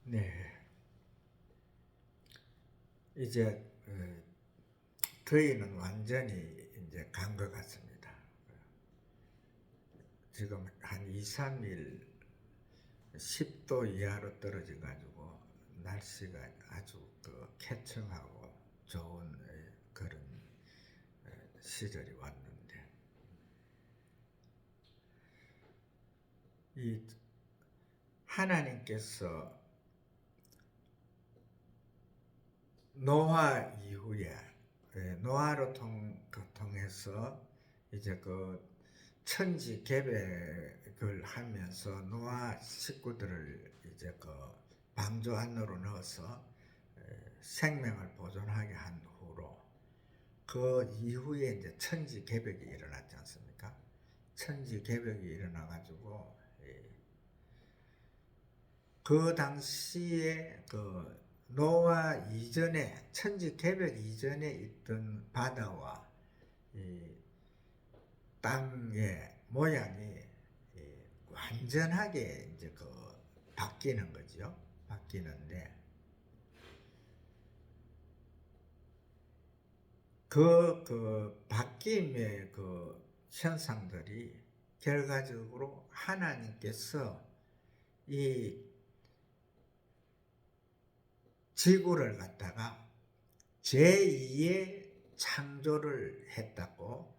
네, 이제 더위는 완전히 이제 간 것 같습니다. 지금 한 2, 3일 10도 이하로 떨어져 가지고 날씨가 아주 쾌청하고 좋은 그런 시절이 왔는데, 이 하나님께서 노아 이후에 노아로 통해서 이제 천지 계획을 하면서 노아 식구들을 이제 방주 안으로 넣어서 생명을 보존하게 한 후로, 그 이후에 이제 천지 계획이 일어났지 않습니까? 천지 계획이 일어나 가지고 그 당시에 노아 이전에, 천지 계획 이전에 있던 바다와 이 땅의 모양이 완전하게 이제 바뀌는 거죠. 바뀌는데, 바뀜의 현상들이 결과적으로 하나님께서 이 지구를 갖다가 제2의 창조를 했다고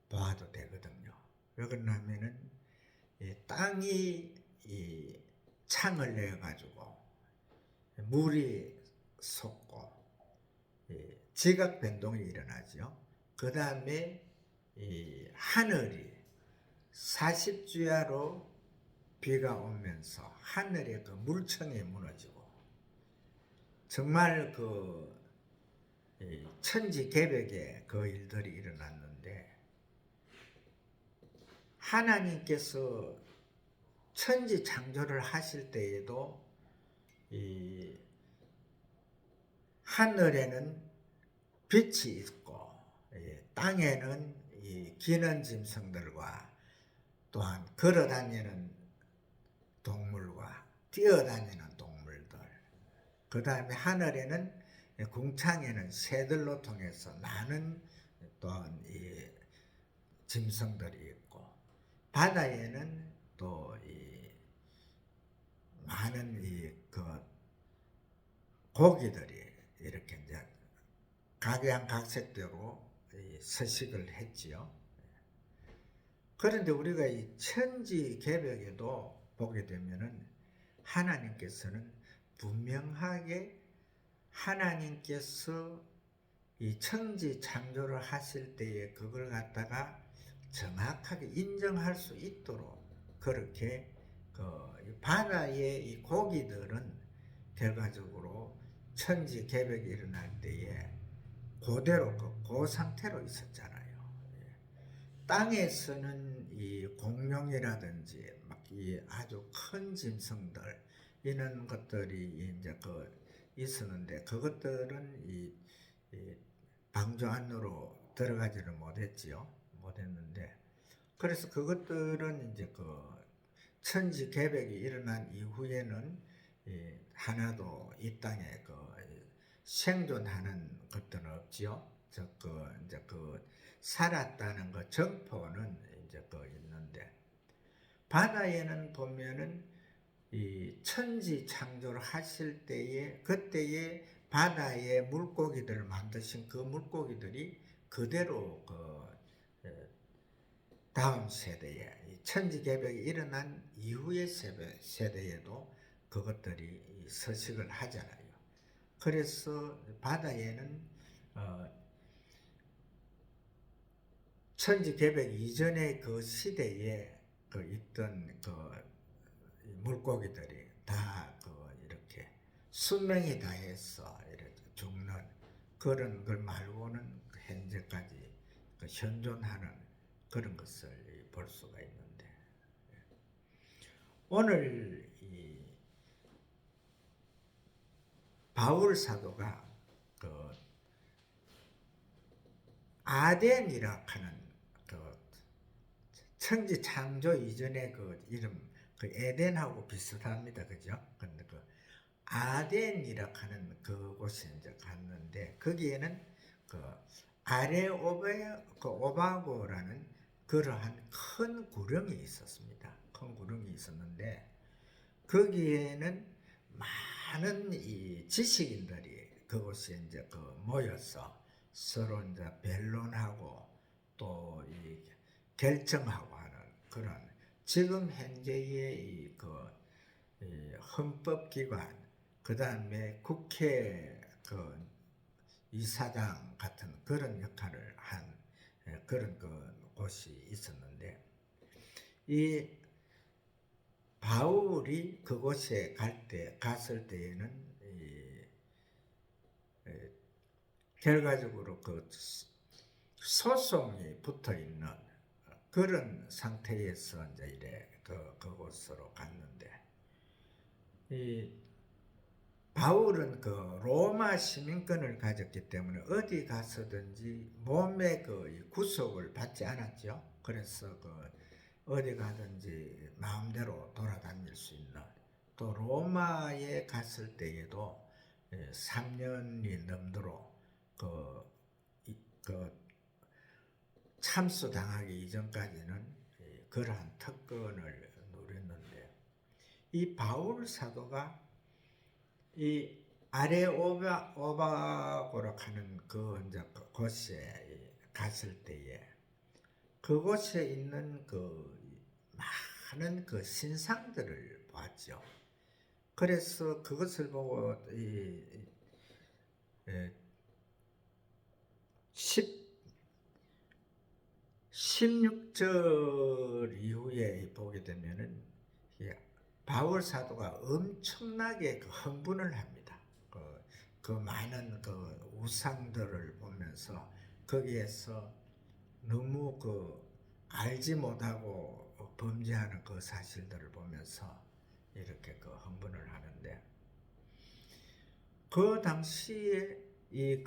봐도 되거든요. 왜 그러냐면은 땅이 창을 내가지고 물이 솟고 지각 변동이 일어나죠. 그 다음에 하늘이 40주야로 비가 오면서 하늘의 물청이 무너지고, 정말 천지 개벽의 일들이 일어났는데, 하나님께서 천지 창조를 하실 때에도 이 하늘에는 빛이 있고 땅에는 이 기는 짐승들과 또한 걸어다니는 동물과 뛰어다니는 동물들, 그 다음에 하늘에는 궁창에는 새들로 통해서 많은 또한 이 짐승들이 있고, 바다에는 또 많은 고기들이 이렇게 이제 각양각색대로 서식을 했지요. 그런데 우리가 이 천지 개벽에도 보게 되면은 하나님께서는 분명하게, 하나님께서 이 천지 창조를 하실 때에 그걸 갖다가 정확하게 인정할 수 있도록 그렇게 바다의 이 고기들은 결과적으로 천지 개벽이 일어날 때에 그대로 그 상태로 있었잖아요. 땅에서는 이 공룡이라든지 막 이 아주 큰 짐승들, 이런 것들이 이제 있었는데, 그것들은 이 방주 안으로 들어가지를 못했지요. 못했는데, 그래서 그것들은 이제 천지 개벽이 일어난 이후에는 하나도 이 땅에 생존하는 것들은 없지요. 이제 살았다는 정포는 이제 있는데, 바다에는 보면은 이 천지 창조를 하실 때에, 그때에 바다의 물고기들을 만드신 그 물고기들이 그대로 다음 세대에, 천지 개벽이 일어난 이후의 세대에도 그것들이 서식을 하잖아요. 그래서 바다에는 천지 개벽 이전의 그 시대에 있던 물고기들이 다 이렇게 수명이 다해서 이렇게 죽는 그런 걸 말고는 현재까지 현존하는 그런 것을 볼 수가 있는데, 오늘 이 바울 사도가 아덴이라 하는 천지 창조 이전의 이름, 에덴하고 비슷합니다. 그죠? 근데 아덴이라 하는 그곳에 이제 갔는데 거기에는 그 아레오바고라는 그러한 큰 구렁이 있었습니다. 큰 구렁이 있었는데 거기에는 많은 이 지식인들이 그곳에 이제 모여서 서로 이제 변론하고 또 이 결정하고 하는 그런 지금 현재의 이 헌법기관 그 다음에 국회 이사장 같은 그런 역할을 한 그런 곳이 있었는데 이 바울이 그곳에 갔을 때에는 결과적으로 소송이 붙어 있는 그런 상태에서 이제 이래 그곳으로 갔는데 이 바울은 로마 시민권을 가졌기 때문에 어디 가서든지 몸의 구속을 받지 않았죠. 그래서 어디 가든지 마음대로 돌아다닐 수 있는 또 로마에 갔을 때에도 3년이 넘도록 참수당하기 이전까지는 그러한 특권을 누렸는데 이 바울 사도가 이 아레오바고라 하는 이제 곳에 갔을 때에 그곳에 있는 많은 신상들을 봤죠. 그래서 그것을 보고 16절 이후에 보게 되면은 바울 사도가 엄청나게 흥분을 합니다. 그 많은 우상들을 보면서 거기에서 너무 알지 못하고 범죄하는 그 사실들을 보면서 이렇게 흥분을 하는데 그 당시에 이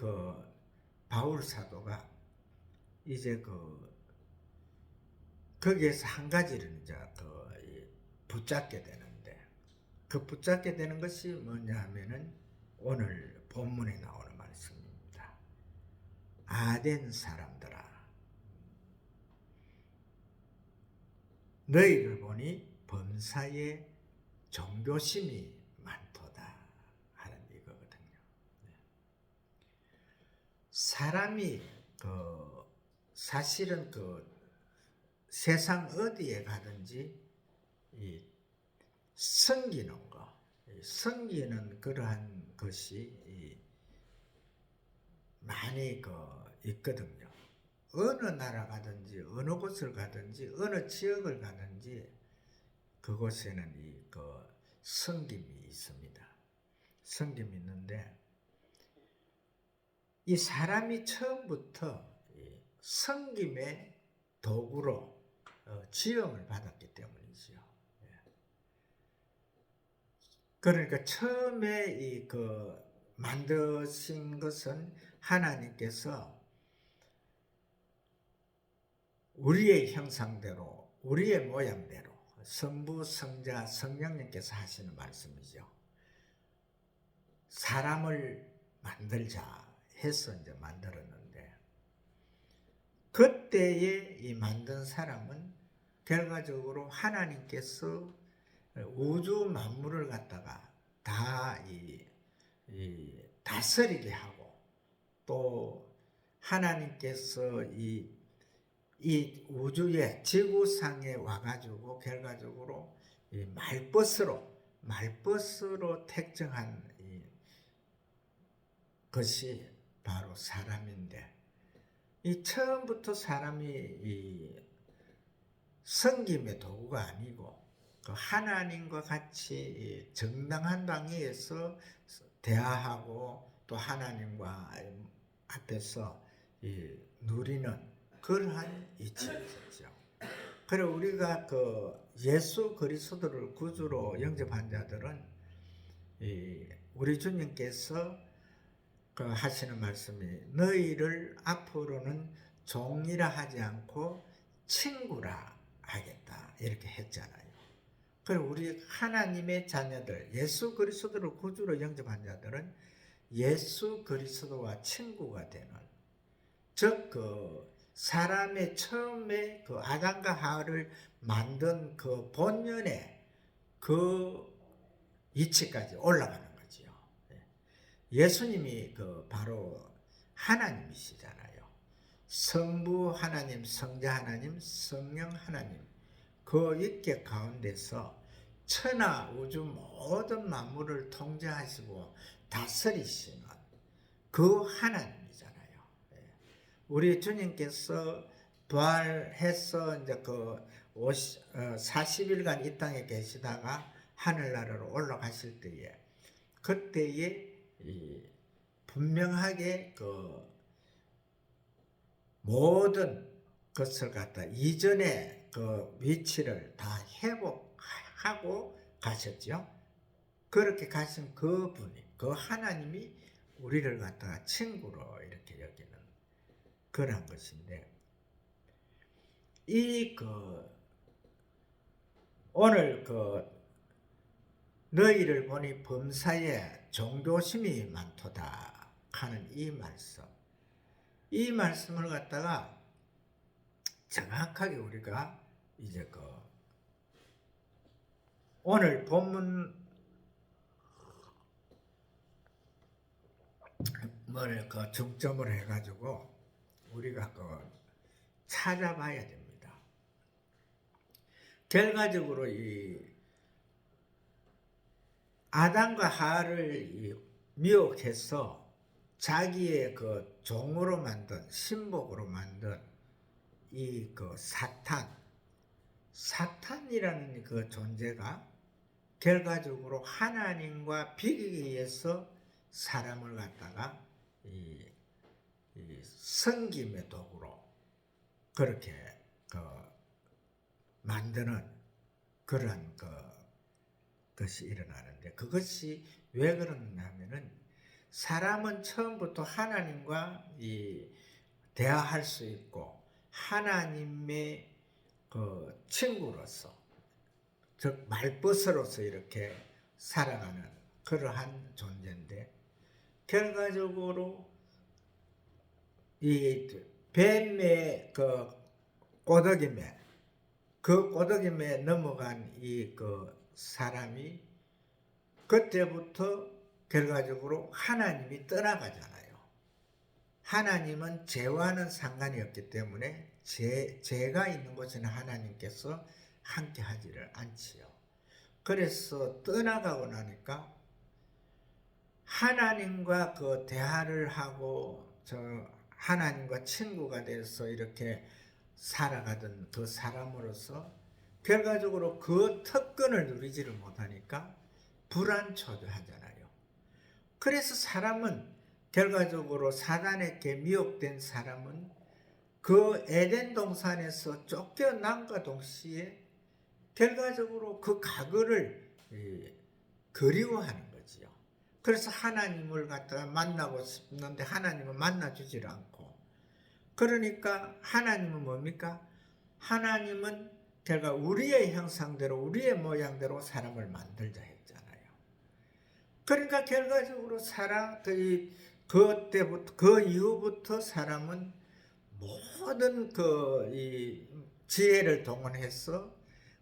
바울 사도가 이제 거기에서 한 가지를 이제 붙잡게 되는데 붙잡게 되는 것이 뭐냐 하면은 오늘 본문에 나오는 말씀입니다. 아덴 사람들아 너희를 보니 범사에 종교심이 많도다 하는 이거거든요. 사람이 사실은 세상 어디에 가든지 이 섬기는 섬기는 그러한 것이 많이 있거든요. 어느 나라 가든지 어느 곳을 가든지 어느 지역을 가든지 그곳에는 이 섬김이 있습니다. 섬김이 있는데 이 사람이 처음부터 섬김의 도구로 지음을 받았기 때문이지요. 그러니까 처음에 만드신 것은 하나님께서 우리의 형상대로 우리의 모양대로 성부 성자 성령님께서 하시는 말씀이죠. 사람을 만들자 해서 이제 만들었는데 그때에 이 만든 사람은 결과적으로 하나님께서 우주 만물을 갖다가 다 다스리게 하고 또 하나님께서 이 우주의 지구상에 와가지고 결과적으로 이 말벗으로 택정한 것이 바로 사람인데 이 처음부터 사람이 섬김의 도구가 아니고 하나님과 같이 정당한 방위에서 대화하고 또 하나님과 앞에서 누리는 그러한 이치가 있었죠. 그래 우리가 예수 그리스도를 구주로 영접한 자들은 우리 주님께서 하시는 말씀이 너희를 앞으로는 종이라 하지 않고 친구라 하겠다 이렇게 했잖아요. 그리고 우리 하나님의 자녀들, 예수 그리스도를 구주로 영접한 자들은 예수 그리스도와 친구가 되는, 즉 그 사람의 처음에 그 아담과 하와를 만든 그 본연의 그 이치까지 올라가는 거지요. 예수님이 그 바로 하나님이시잖아요. 성부 하나님, 성자 하나님, 성령 하나님, 그 육계 가운데서 천하 우주 모든 만물을 통제하시고 다스리시는 그 하나님이잖아요. 우리 주님께서 부활해서 이제 그 40일간 이 땅에 계시다가 하늘나라로 올라가실 때에, 그때에 분명하게 그 모든 것을 갖다 이전의 그 위치를 다 회복하고 가셨죠. 그렇게 가신 그 분이, 그 하나님이 우리를 갖다가 친구로 이렇게 여기는 그런 것인데, 이 오늘 너희를 보니 범사에 종교심이 많도다 하는 이 말씀을 갖다가 정확하게 우리가 이제 오늘 본문 뭘 중점을 해가지고 우리가 찾아봐야 됩니다. 결과적으로 이 아담과 하와를 미혹해서 자기의 그 종으로 만든, 신복으로 만든 이 사탄이라는 그 존재가 결과적으로 하나님과 비기기 위해서 사람을 갖다가 이 섬김의 도구로 그렇게 만드는 그런 것이 일어나는데, 그것이 왜 그러냐면은 사람은 처음부터 하나님과 대화할 수 있고 하나님의 친구로서, 즉 말벗으로서 이렇게 살아가는 그러한 존재인데, 결과적으로 이 뱀의 꼬덕임에 넘어간 이 사람이 그때부터 결과적으로 하나님이 떠나가잖아요. 하나님은 죄와는 상관이 없기 때문에 죄가 있는 곳에는 하나님께서 함께 하지를 않지요. 그래서 떠나가고 나니까 하나님과 대화를 하고 하나님과 친구가 돼서 이렇게 살아가던 그 사람으로서 결과적으로 그 특권을 누리지를 못하니까 불안초조하잖아요. 그래서 사람은 결과적으로 사단에게 미혹된 사람은 그 에덴 동산에서 쫓겨남과 동시에 결과적으로 그 과거를 그리워하는 거지요. 그래서 하나님을 갖다가 만나고 싶는데 하나님은 만나주질 않고, 그러니까 하나님은 뭡니까? 하나님은 결과 우리의 형상대로 우리의 모양대로 사람을 만들자 했잖아요. 그러니까 결과적으로 그때부터 그 이후부터 사람은 모든 이 지혜를 동원해서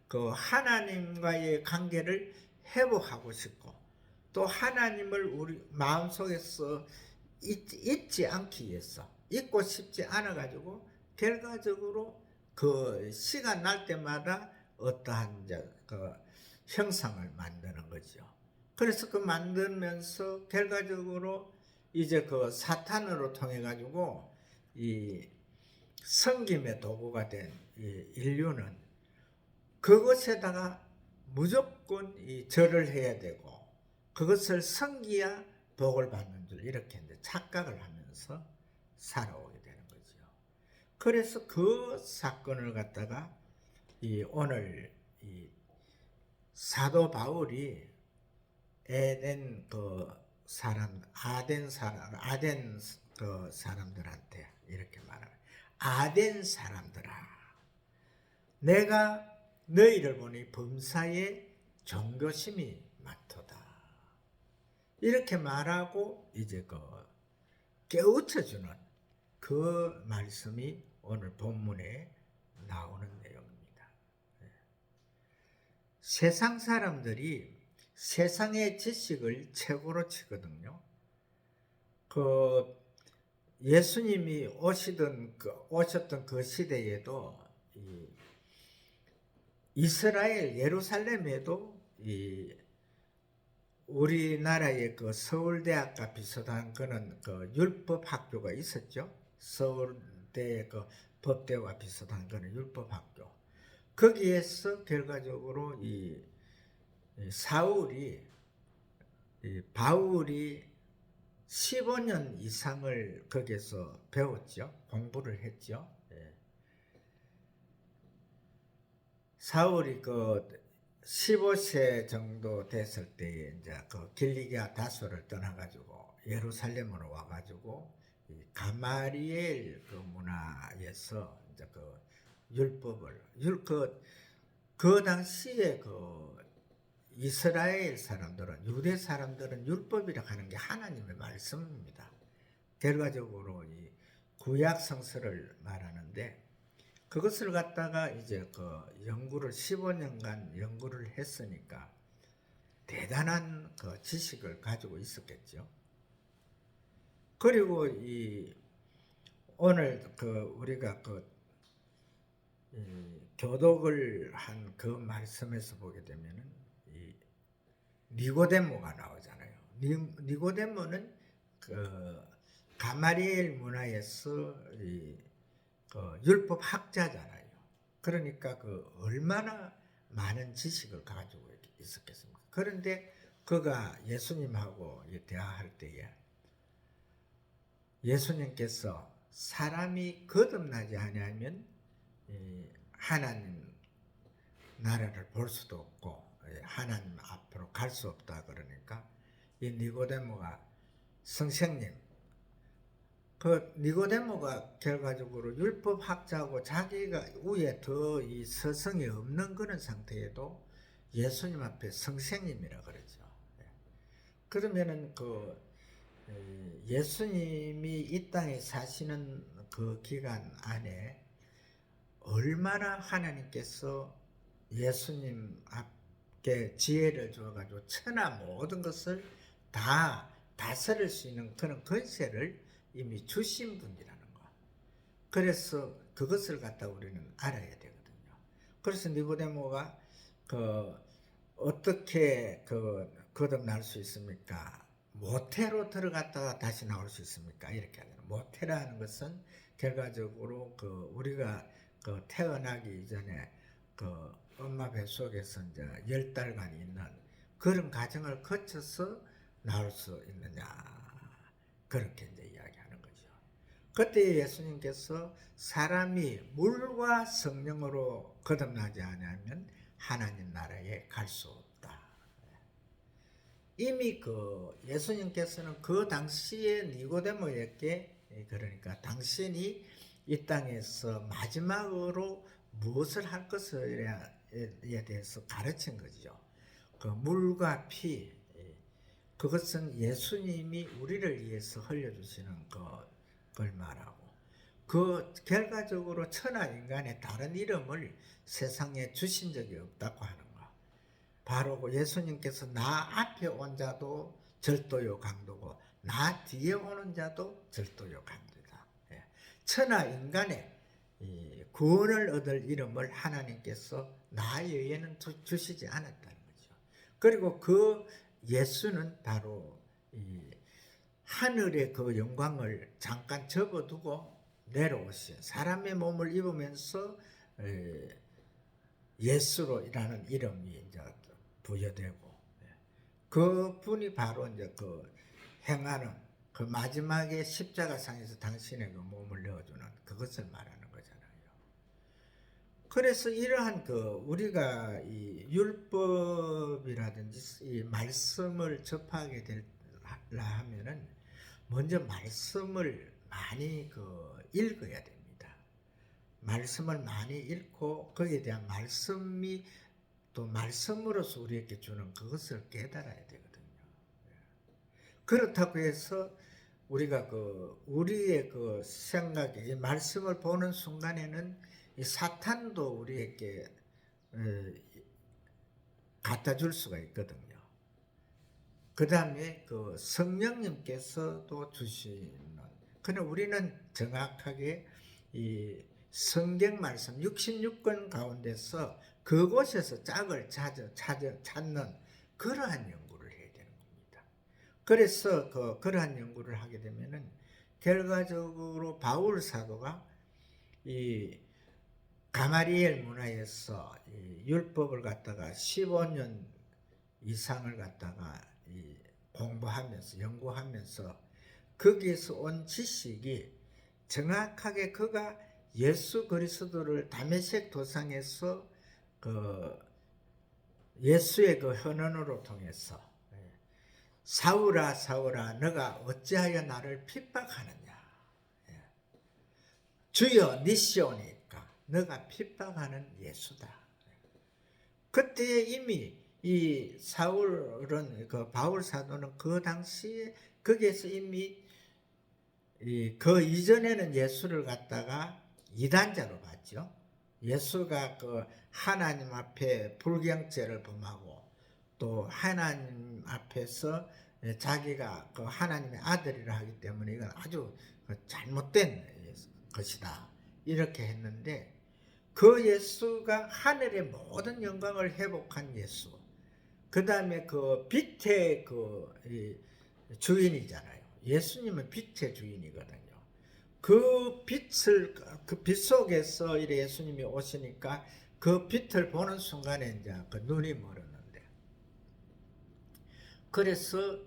하나님과의 관계를 회복하고 싶고, 또 하나님을 우리 마음속에서 잊지 않기 위해서, 잊고 싶지 않아 가지고 결과적으로 시간 날 때마다 어떠한 형상을 만드는 거죠. 그래서 만들면서 결과적으로 이제 사탄으로 통해 가지고 이 섬김의 도구가 된 인류는 그것에다가 무조건 절을 해야 되고 그것을 섬기야 복을 받는 줄, 이렇게 이제 착각을 하면서 살아오게 되는 거죠. 그래서 그 사건을 갖다가 오늘 사도 바울이 아덴 사람들한테 이렇게 말합니다. 아덴 사람들아, 내가 너희를 보니 범사에 종교심이 많도다. 이렇게 말하고 이제 깨우쳐주는 그 말씀이 오늘 본문에 나오는 내용입니다. 세상 사람들이 세상의 지식을 최고로 치거든요. 예수님이 오셨던 그 시대에도 이스라엘 예루살렘에도 우리나라의 서울대학과 비슷한 그런 율법 학교가 있었죠. 서울대 법대와 비슷한 그런 율법 학교. 거기에서 결과적으로 바울이 15년 이상을 거기에서 배웠죠. 공부를 했죠. 사울이 15세 정도 됐을 때에 이제 길리기아 다소를 떠나가지고 예루살렘으로 와가지고 가마리엘 문화에서 이제 율법을 그 당시에 이스라엘 사람들은 유대 사람들은 율법이라 하는 게 하나님의 말씀입니다. 결과적으로 이 구약 성서를 말하는데 그것을 갖다가 이제 연구를 15년간 연구를 했으니까 대단한 지식을 가지고 있었겠죠. 그리고 오늘 우리가 교독을 한 그 말씀에서 보게 되면은 니고데모가 나오잖아요. 니고데모는 가마리엘 문화에서 율법 학자잖아요. 그러니까 얼마나 많은 지식을 가지고 있었겠습니까? 그런데 그가 예수님하고 대화할 때에 예수님께서 사람이 거듭나지 아니하면 하나님 나라를 볼 수도 없고 하나님 앞으로 갈 수 없다 그러니까 이 니고데모가 선생님 니고데모가 결과적으로 율법학자고 자기가 위에 더 이 서성이 없는 그런 상태에도 예수님 앞에 선생님이라 그러죠. 그러면은 예수님이 이 땅에 사시는 그 기간 안에 얼마나 하나님께서 예수님 앞에 지혜를 주어가지고 천하 모든 것을 다 다스릴 수 있는 그런 권세를 이미 주신 분이라는 거. 그래서 그것을 갖다 우리는 알아야 되거든요. 그래서 니고데모가 어떻게 거듭날 수 있습니까? 모태로 들어갔다가 다시 나올 수 있습니까? 이렇게 하잖아요. 모태라는 것은 결과적으로 우리가 태어나기 이전에 엄마 뱃속에서 이제 10달간 있는 그런 과정을 거쳐서 나올 수 있느냐. 그렇게 이제 이야기하는 거죠. 그때 예수님께서 사람이 물과 성령으로 거듭나지 않으면 하나님 나라에 갈 수 없다. 이미 예수님께서는 그 당시에 니고데모에게 그러니까 당신이 이 땅에서 마지막으로 무엇을 할 것에 대해서 가르친 거죠. 물과 피 그것은 예수님이 우리를 위해서 흘려주시는 걸 말하고 결과적으로 천하 인간의 다른 이름을 세상에 주신 적이 없다고 하는 거. 바로 예수님께서 나 앞에 온 자도 절도요 강도고 나 뒤에 오는 자도 절도요 강도다. 천하 인간의 구원을 얻을 이름을 하나님께서 나 외에는 주시지 않았다는 거죠. 그리고 예수는 바로 하늘의 영광을 잠깐 접어두고 내려오신 사람의 몸을 입으면서 예수로라는 이름이 이제 부여되고 그 분이 바로 이제 행하는 마지막에 십자가상에서 당신의 몸을 내어주는 그것을 말하는 거잖아요. 그래서 이러한 우리가 이 율법이라든지 이 말씀을 접하게 되려 하면은 먼저 말씀을 많이 읽어야 됩니다. 말씀을 많이 읽고 거기에 대한 말씀이 또 말씀으로서 우리에게 주는 그것을 깨달아야 되거든요. 그렇다고 해서 우리가 우리의 생각에 이 말씀을 보는 순간에는 이 사탄도 우리에게 갖다 줄 수가 있거든요. 그 다음에 성령님께서도 주시는, 그러나 우리는 정확하게 이 성경 말씀 66권 가운데서 그곳에서 짝을 찾는 그러한 연구를 해야 되는 겁니다. 그래서 그러한 연구를 하게 되면은 결과적으로 바울 사도가 이 가마리엘 문화에서 이 율법을 갖다가 15년 이상을 갖다가 공부하면서 연구하면서 거기에서 온 지식이 정확하게 그가 예수 그리스도를 다메섹 도상에서 예수의 현언으로 통해서 사울아 사울아 너가 어찌하여 나를 핍박하느냐, 주여 니 시오니까 너가 핍박하는 예수다. 그때 이미 이 사울은 바울 사도는 그 당시에 거기에서 이미 그 이전에는 예수를 갖다가 이단자로 봤죠. 예수가 하나님 앞에 불경죄를 범하고 또 하나님 앞에서 자기가 하나님의 아들이라 하기 때문에 이건 아주 잘못된 것이다 이렇게 했는데, 그 예수가 하늘의 모든 영광을 회복한 예수, 그 다음에 빛의 주인이잖아요. 예수님은 빛의 주인이거든요. 그 빛 속에서 이래 예수님이 오시니까 그 빛을 보는 순간에 이제 눈이 멀었는데, 그래서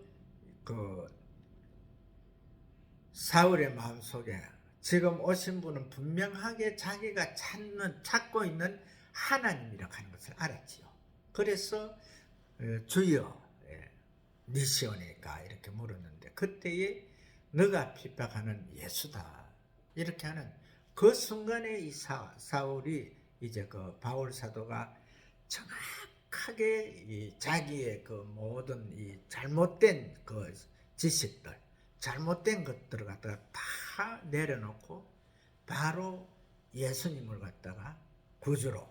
사울의 마음속에 지금 오신 분은 분명하게 자기가 찾고 있는 하나님이라고 하는 것을 알았지요. 그래서 주여 니시오니까 이렇게 물었는데, 그때에 너가 핍박하는 예수다 이렇게 하는 그 순간에 이 사울이 이제 바울 사도가 정확하게 자기의 모든 이 잘못된 지식들, 잘못된 것들을 갖다가 다 내려놓고 바로 예수님을 갖다가 구주로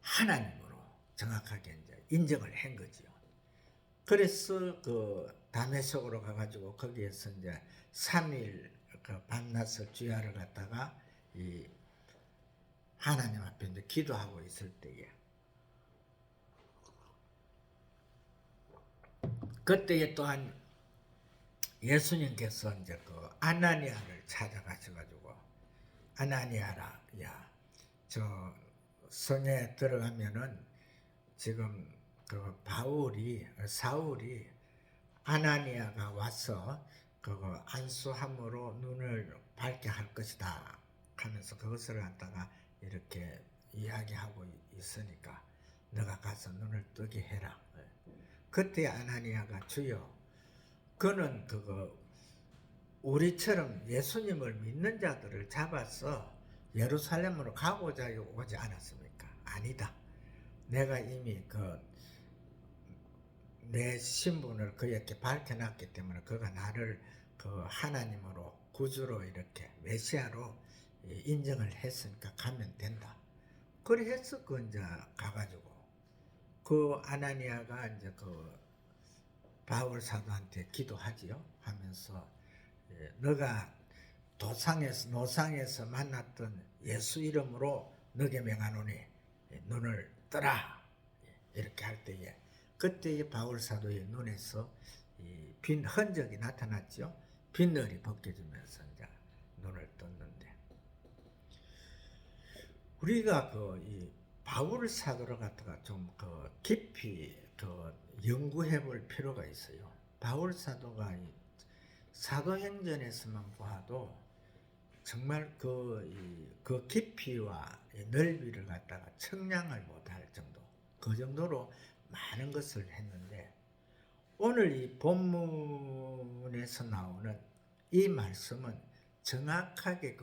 하나님으로 정확하게 이제 인정을 한 거지요. 그래서 다메섹으로 가가지고 거기에서 이제 3일 밤낮을 주야를 갖다가 이 하나님 앞에 이제 기도하고 있을 때에, 그때에 또한 예수님께서 이제 아나니아를 찾아가셔가지고, 아나니아라, 야, 저 성에 들어가면은 지금 사울이 아나니아가 와서 그거 안수함으로 눈을 밝게 할 것이다 하면서 그것을 갖다가 이렇게 이야기하고 있으니까 너가 가서 눈을 뜨게 해라. 그때 아나니아가 주여, 그는 우리처럼 예수님을 믿는 자들을 잡아서 예루살렘으로 가고자 오지 않았습니까? 아니다. 내가 이미 내 신분을 그에게 밝혀놨기 때문에 그가 나를 하나님으로 구주로 이렇게 메시아로 인정을 했으니까 가면 된다. 그래 해서 이제 가가지고 아나니아가 이제 바울 사도한테 기도하지요. 하면서 너가 노상에서 만났던 예수 이름으로 너게 명하노니 눈을 뜨라 이렇게 할 때에, 그때의 바울 사도의 눈에서 빈 흔적이 나타났죠. 빈널이 벗겨지면서 이제 눈을 떴는데, 우리가 이 바울 사도를 갖다가 좀 깊이 연구해 볼 필요가 있어요. 바울 사도가 사도행전에서만 보아도 정말 그 깊이와 넓이를 갖다가 측량을 못할 정도, 그 정도로 많은 것을 했는데, 오늘 이 본문에서 나오는 이 말씀은 정확하게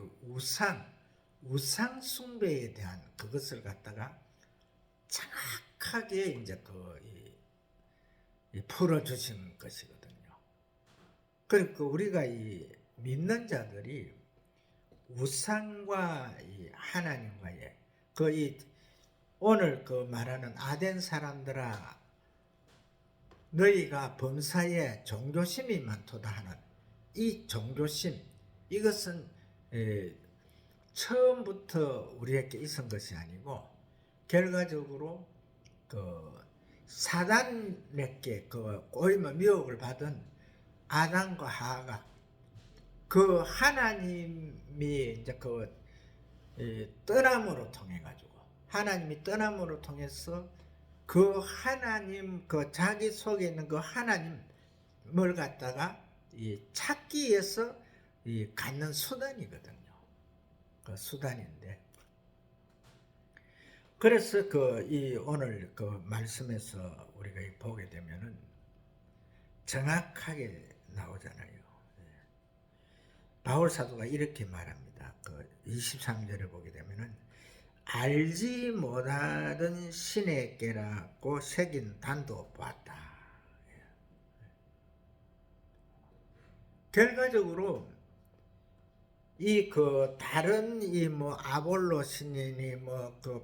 우상 숭배에 대한 그것을 갖다가 정확하게 이제 이 풀어주신 것이거든요. 그러니까 우리가 이 믿는 자들이 우상과 이 하나님과의 이 오늘 말하는 아덴 사람들아 너희가 범사에 종교심이 많도다 하는 이 종교심, 이것은 처음부터 우리에게 있은 것이 아니고 결과적으로 사단에게 꼬임과 미혹을 받은 아담과 하와가 하나님이 이제 떠남으로 통해 가지고 하나님이 떠남으로 통해서 하나님 자기 속에 있는 하나님을 갖다가 찾기 위해서 갖는 수단이거든요. 수단인데 그래서 오늘 말씀에서 우리가 보게 되면은 정확하게 나오잖아요. 바울 사도가 이렇게 말합니다. 23절에 보게 되면은 알지 못하던 신의 깨라고 새긴 단도 보았다. 결과적으로 다른 아볼로 신이니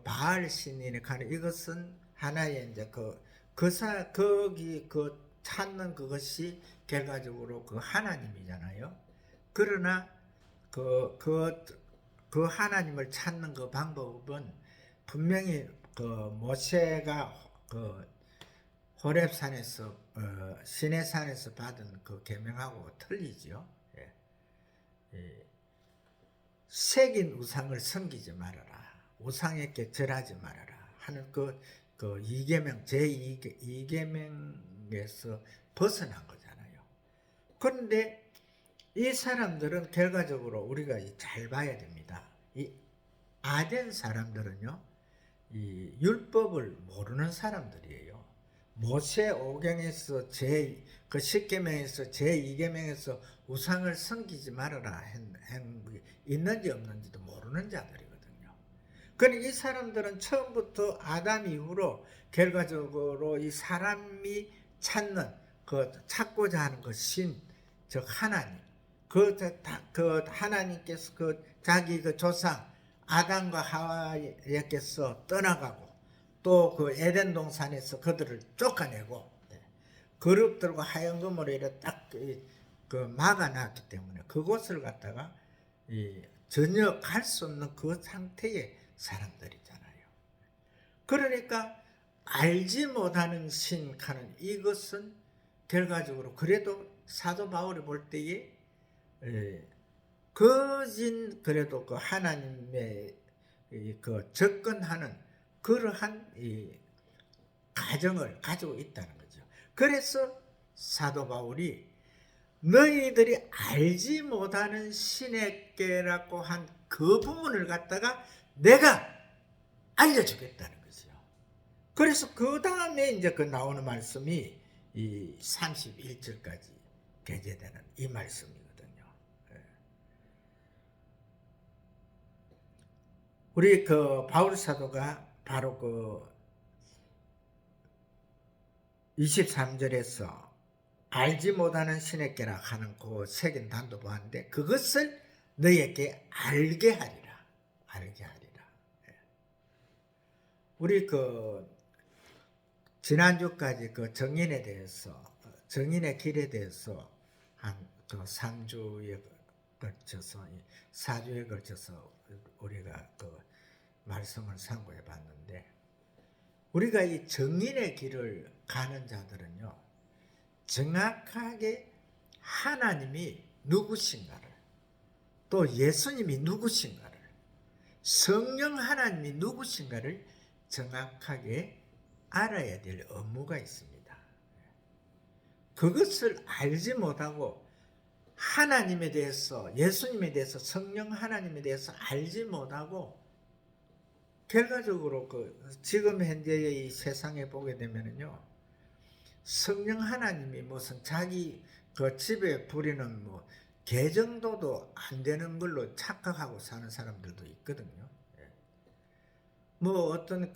바알 신이니 가는 이것은 하나의 이제 거기 찾는 그것이 결과적으로 하나님이잖아요. 그러나 하나님을 찾는 방법은 분명히 모세가 호렙산에서 시내산에서 받은 계명하고 틀리죠. 새긴 우상을 섬기지 말아라. 우상에게 절하지 말아라. 하는 이계명 제2계명에서 벗어난 거잖아요. 그런데 이 사람들은 결과적으로 우리가 잘 봐야 됩니다. 이 아덴 사람들은요, 이 율법을 모르는 사람들이에요. 모세 오경에서 10계명에서 제2계명에서 우상을 섬기지 말아라 한 있는지 없는지도 모르는 자들이거든요. 그러니까 이 사람들은 처음부터 아담 이후로 결과적으로 이 사람이 찾는 찾고자 하는 신, 즉 하나님, 하나님께서 자기 조상 아담과 하와에게서 떠나가고 또 에덴 동산에서 그들을 쫓아내고 그룹들과 하얀금으로 이렇게 딱 막아놨기 때문에 그곳을 갖다가 전혀 갈 수 없는 상태의 사람들이잖아요. 그러니까 알지 못하는 신하는 이것은 결과적으로 그래도 사도 바울이 볼 때에 그래도 하나님의 접근하는 그러한 가정을 가지고 있다는 거죠. 그래서 사도 바울이 너희들이 알지 못하는 신의 깨라고 한 그 부분을 갖다가 내가 알려주겠다는 거죠. 그래서 그 다음에 이제 나오는 말씀이 이 31절까지 게재되는 이 말씀이거든요. 우리 바울 사도가 바로 23절에서 알지 못하는 신의 깨라 하는 새긴 단도 보았는데 그것을 너희에게 알게 하리라. 알게 하리라. 우리 지난주까지 정인에 대해서 정인의 길에 대해서 한 3주에 걸쳐서 4주에 걸쳐서 우리가 말씀을 상고해 봤는데 우리가 이 정인의 길을 가는 자들은요 정확하게 하나님이 누구신가를 또 예수님이 누구신가를 성령 하나님이 누구신가를 정확하게 알아야 될 업무가 있습니다. 그것을 알지 못하고 하나님에 대해서 예수님에 대해서 성령 하나님에 대해서 알지 못하고 결과적으로 지금 현재의 이 세상에 보게 되면은요 성령 하나님이 무슨 자기 집에 부리는 개정도도 안 되는 걸로 착각하고 사는 사람들도 있거든요. 어떤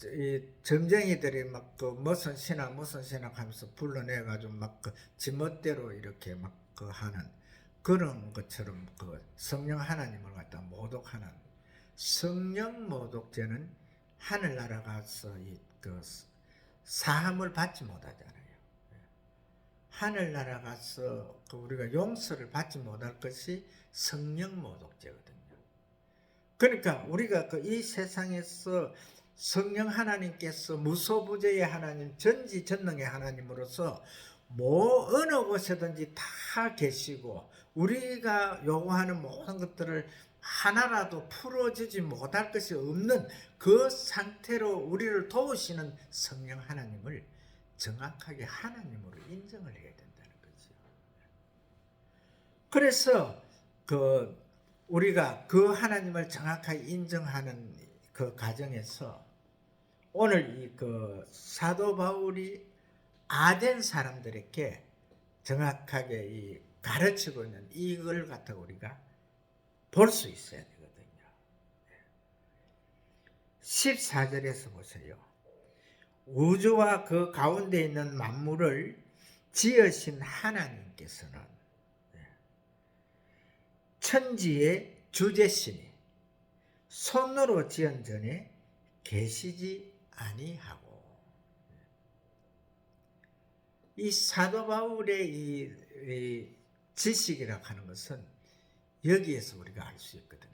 이 점쟁이들이 막 그 무슨 신학 하면서 불러내가지고 막 그 지멋대로 이렇게 막 그 하는 그런 것처럼 그 성령 하나님을 갖다 모독하는 성령 모독죄는 하늘나라 가서 이 그 사함을 받지 못하잖아요. 하늘나라 가서 그 우리가 용서를 받지 못할 것이 성령 모독죄거든요. 그러니까 우리가 그 이 세상에서 성령 하나님께서 무소부재의 하나님, 전지전능의 하나님으로서 어느 곳에든지 다 계시고 우리가 요구하는 모든 것들을 하나라도 풀어주지 못할 것이 없는 그 상태로 우리를 도우시는 성령 하나님을 정확하게 하나님으로 인정을 해야 된다는 거죠. 그래서 우리가 그 하나님을 정확하게 인정하는 그 과정에서 오늘 이 사도 바울이 아덴 사람들에게 정확하게 이 가르치고 있는 이걸 갖다 우리가 볼 수 있어야 되거든요. 14절에서 보세요. 우주와 그 가운데 있는 만물을 지으신 하나님께서는 천지의 주제시니 손으로 지은 전에 계시지 아니하고. 이 사도 바울의 이 지식이라고 하는 것은 여기에서 우리가 알 수 있거든요.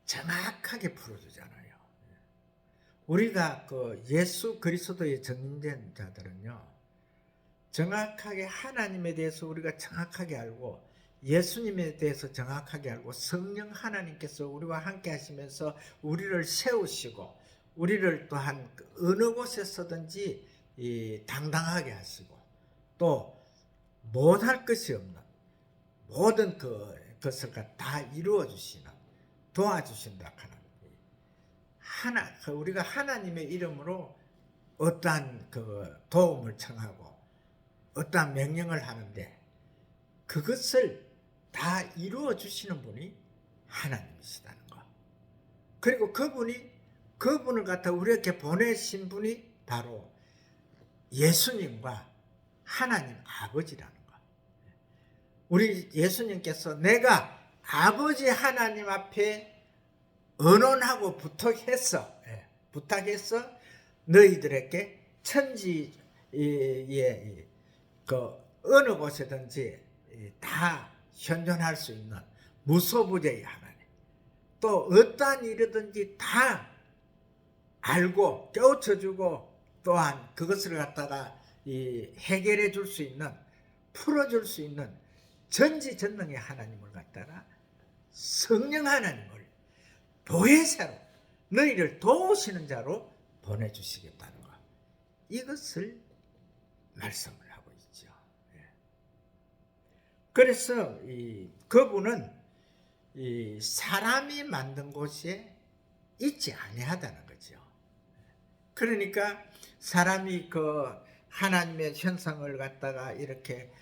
정확하게 풀어주잖아요. 우리가 그 예수 그리스도의 증인된 자들은요, 정확하게 하나님에 대해서 우리가 정확하게 알고 예수님에 대해서 정확하게 알고 성령 하나님께서 우리와 함께 하시면서 우리를 세우시고 우리를 또한 어느 곳에서든지 당당하게 하시고 또 못할 것이 없는 모든 것을 다 이루어 주시는 도와주신다 하는 우리가 하나님의 이름으로 어떠한 도움을 청하고 어떠한 명령을 하는데 그것을 다 이루어 주시는 분이 하나님이시다는 거. 그리고 그분을 갖다 우리에게 보내신 분이 바로 예수님과 하나님 아버지라는 거. 우리 예수님께서 내가 아버지 하나님 앞에 언언하고 부탁했어 너희들에게 천지의 어느 곳에든지 다 현존할 수 있는 무소부재의 하나님, 또 어떠한 일이든지 다 알고 깨우쳐주고 또한 그것을 갖다가 해결해 줄 수 있는, 풀어줄 수 있는 전지전능의 하나님을 갖다가 성령 하나님을 보혜사로 너희를 도우시는 자로 보내주시겠다는 것, 이것을 말씀을 하고 있죠. 그래서 그분은 사람이 만든 곳에 있지 아니하다는 거죠. 그러니까 사람이 하나님의 현상을 갖다가 이렇게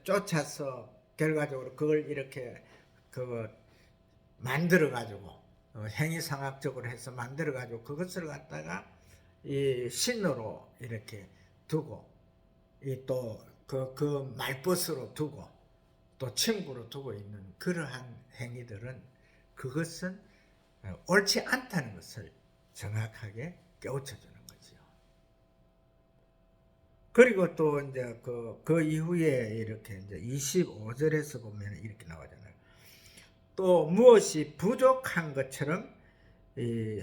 쫓아서 결과적으로 그걸 이렇게 만들어 가지고 행위상학적으로 해서 만들어 가지고 그것을 갖다가 이 신으로 이렇게 두고 또 그 말벗으로 두고 또 친구로 두고 있는 그러한 행위들은 그것은 옳지 않다는 것을 정확하게 깨우쳐 주는 거죠. 그리고 또 이제 그 이후에 이렇게 이제 25절에서 보면 이렇게 나오잖아요. 또 무엇이 부족한 것처럼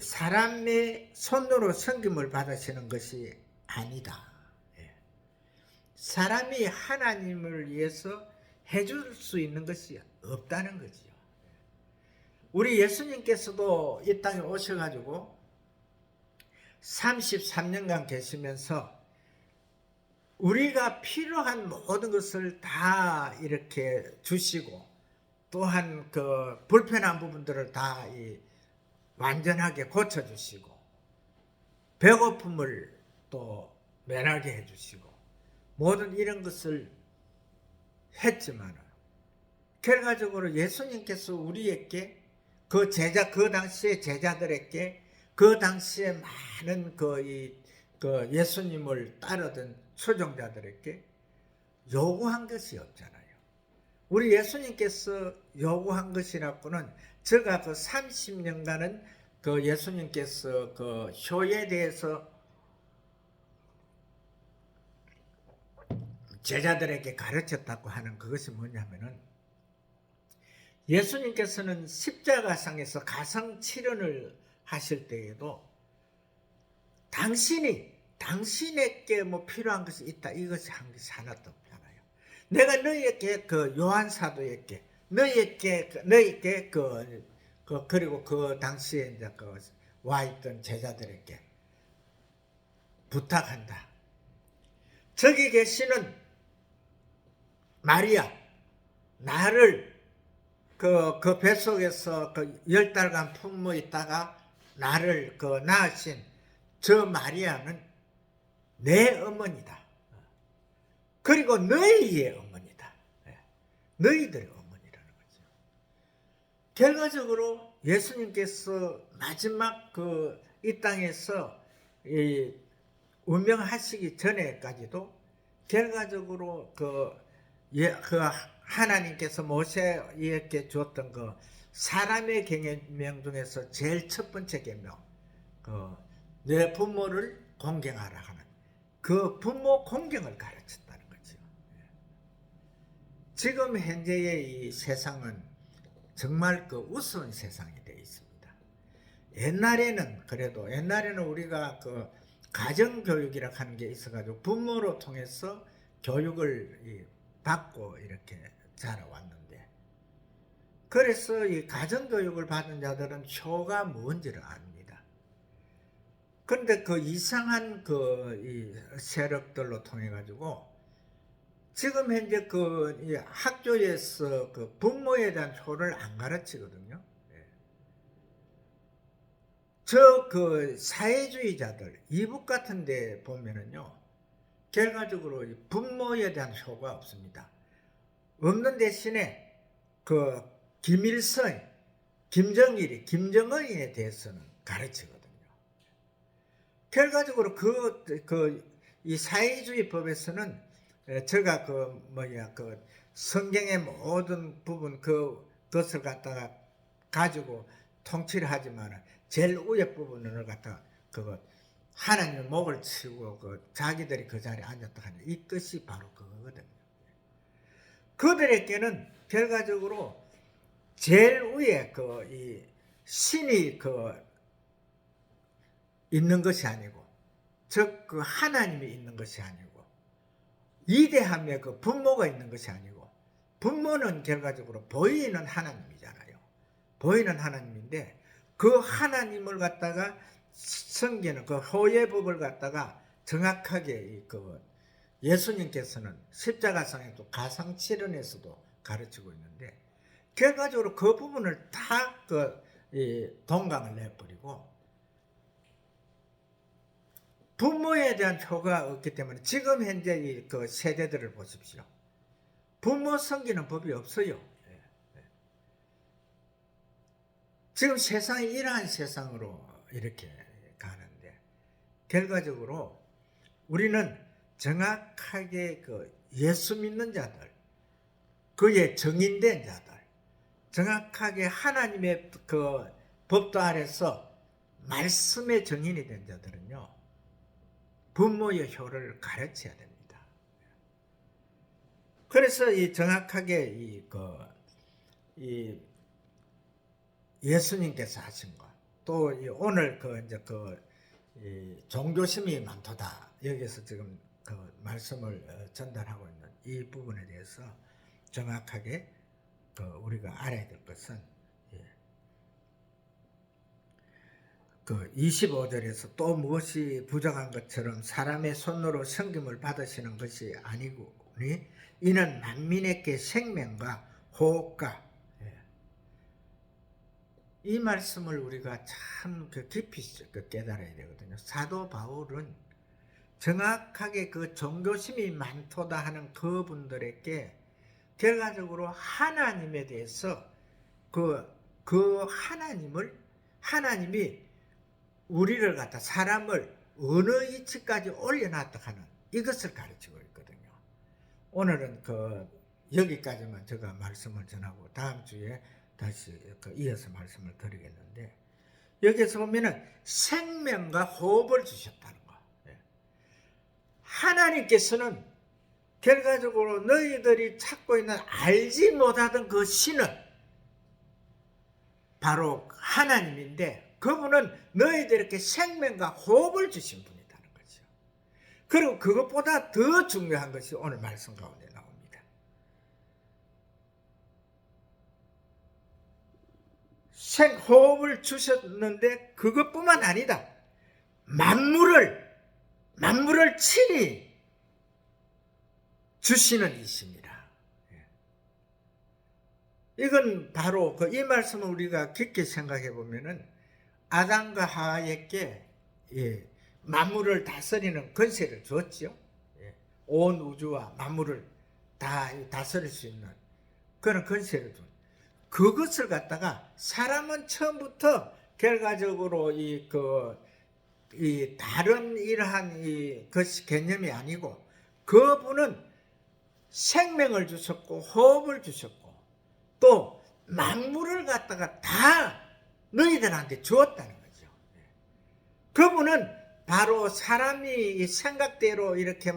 사람의 손으로 섬김을 받으시는 것이 아니다. 사람이 하나님을 위해서 해줄 수 있는 것이 없다는 거지요. 우리 예수님께서도 이 땅에 오셔가지고 33년간 계시면서 우리가 필요한 모든 것을 다 이렇게 주시고 또한 불편한 부분들을 다 완전하게 고쳐주시고 배고픔을 또 면하게 해주시고 모든 이런 것을 했지만 결과적으로 예수님께서 우리에게 그 당시의 제자들에게 그 당시에 많은 그 예수님을 따르던 추종자들에게 요구한 것이 없잖아요. 우리 예수님께서 요구한 것이라고는 제가 그 30년간은 그 예수님께서 그 효에 대해서 제자들에게 가르쳤다고 하는 그것이 뭐냐면은, 예수님께서는 십자가상에서 가성칠언을 하실 때에도 당신에게 뭐 필요한 것이 있다, 이것이 한 것이 하나도 없잖아요. 내가 너희에게 그 요한 사도에게 너희에게 그리고 그 당시에 이제 그 와 있던 제자들에게 부탁한다. 저기 계시는 마리아, 나를 그 뱃속에서 그 10달간 품고 있다가 나를 그 낳으신 저 마리아는 내 어머니다. 그리고 너희의 어머니다. 너희들의 어머니라는 거죠. 결과적으로 예수님께서 마지막 그 이 땅에서 운명하시기 전에까지도 결과적으로 그 하나님께서 모세에게 주었던 그 사람의 계명 중에서 제일 첫 번째 계명, 내 부모를 공경하라 하는 그 부모 공경을 가르쳤다는 거죠. 지금 현재의 이 세상은 정말 그 우스운 세상이 되어 있습니다. 옛날에는 우리가 그 가정교육이라고 하는 게 있어가지고 부모로 통해서 교육을 받고 이렇게 자라왔는데, 그래서 이 가정교육을 받은 자들은 효가 뭔지를 압니다. 그런데 그 이상한 이 세력들로 통해 가지고 지금 현재 이 학교에서 그 부모에 대한 효를 안 가르치거든요. 그 사회주의자들 이북 같은 데 보면은요, 결과적으로 부모에 대한 효가 없습니다. 없는 대신에 그 김일성, 김정일이, 김정은에 대해서는 가르치거든요. 결과적으로 이 사회주의 법에서는 제가 그 성경의 모든 부분 그것을 갖다가 가지고 통치를 하지만 제일 위에 부분을 갖다가 하나님의 목을 치고 자기들이 그 자리에 앉았다 하는 이 뜻이 바로 그거거든요. 그들에게는 결과적으로 제일 위에 이 신이 있는 것이 아니고, 즉 그 하나님이 있는 것이 아니고, 위대함의 그 부모가 있는 것이 아니고, 부모는 결과적으로 보이는 하나님이잖아요. 보이는 하나님인데 그 하나님을 갖다가 섬기는 그 호예법을 갖다가 정확하게 예수님께서는 십자가상에도 가상칠언에서도 가르치고 있는데, 결과적으로 그 부분을 다 동강을 내버리고 부모에 대한 효가 없기 때문에 지금 현재 그 세대들을 보십시오. 부모 섬기는 법이 없어요. 지금 세상이 이러한 세상으로 이렇게 가는데, 결과적으로 우리는 정확하게 예수 믿는 자들, 그의 정인된 자들, 정확하게 하나님의 그 법도 아래서 말씀의 정인이 된 자들은요, 부모의 효를 가르쳐야 됩니다. 그래서 정확하게 예수님께서 하신 것, 또 오늘 종교심이 많도다, 여기서 지금 말씀을 전달하고 있는 이 부분에 대해서 정확하게 우리가 알아야 될 것은, 25절에서 또 무엇이 부정한 것처럼 사람의 손으로 섬김을 받으시는 것이 아니고니 이는 만민에게 생명과 호흡과, 이 말씀을 우리가 참 깊이 깨달아야 되거든요. 사도 바울은 정확하게 종교심이 많도다 하는 그분들에게 결과적으로 하나님에 대해서 하나님이 우리를 갖다 사람을 어느 위치까지 올려놨다 하는 이것을 가르치고 있거든요. 오늘은 여기까지만 제가 말씀을 전하고 다음 주에 다시 이어서 말씀을 드리겠는데, 여기에서 보면은 생명과 호흡을 주셨다는 거. 하나님께서는 결과적으로 너희들이 찾고 있는 알지 못하던 그 신은 바로 하나님인데, 그분은 너희들에게 생명과 호흡을 주신 분이라는 거죠. 그리고 그것보다 더 중요한 것이 오늘 말씀 가운데 나옵니다. 생호흡을 주셨는데 그것뿐만 아니다. 만물을 친히 주시는 이십니다. 이건 바로 이 말씀을 우리가 깊게 생각해 보면은 아담과 하와에게 만물을 다스리는 권세를 줬죠. 온 우주와 만물을 다 다스릴 수 있는 그런 권세를 준. 그것을 갖다가 사람은 처음부터 결과적으로 이 다른 이러한 것이 개념이 아니고, 그분은 생명을 주셨고 호흡을 주셨고 또 만물을 갖다가 다 너희들한테 주었다는 거죠. 그분은 바로 사람이 생각대로 이렇게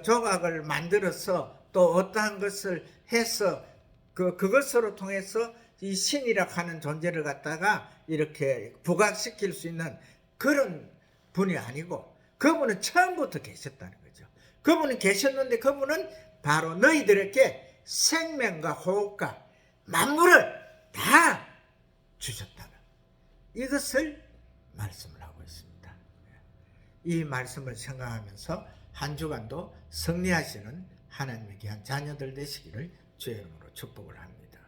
조각을 만들어서 또 어떠한 것을 해서 그것으로 통해서 이 신이라 하는 존재를 갖다가 이렇게 부각시킬 수 있는 그런 분이 아니고, 그분은 처음부터 계셨다는 거죠. 그분은 계셨는데 그분은 바로 너희들에게 생명과 호흡과 만물을 다 주셨다는 이것을 말씀을 하고 있습니다. 이 말씀을 생각하면서 한 주간도 승리하시는 하나님의 귀한 자녀들 되시기를 주의 이름으로 축복을 합니다.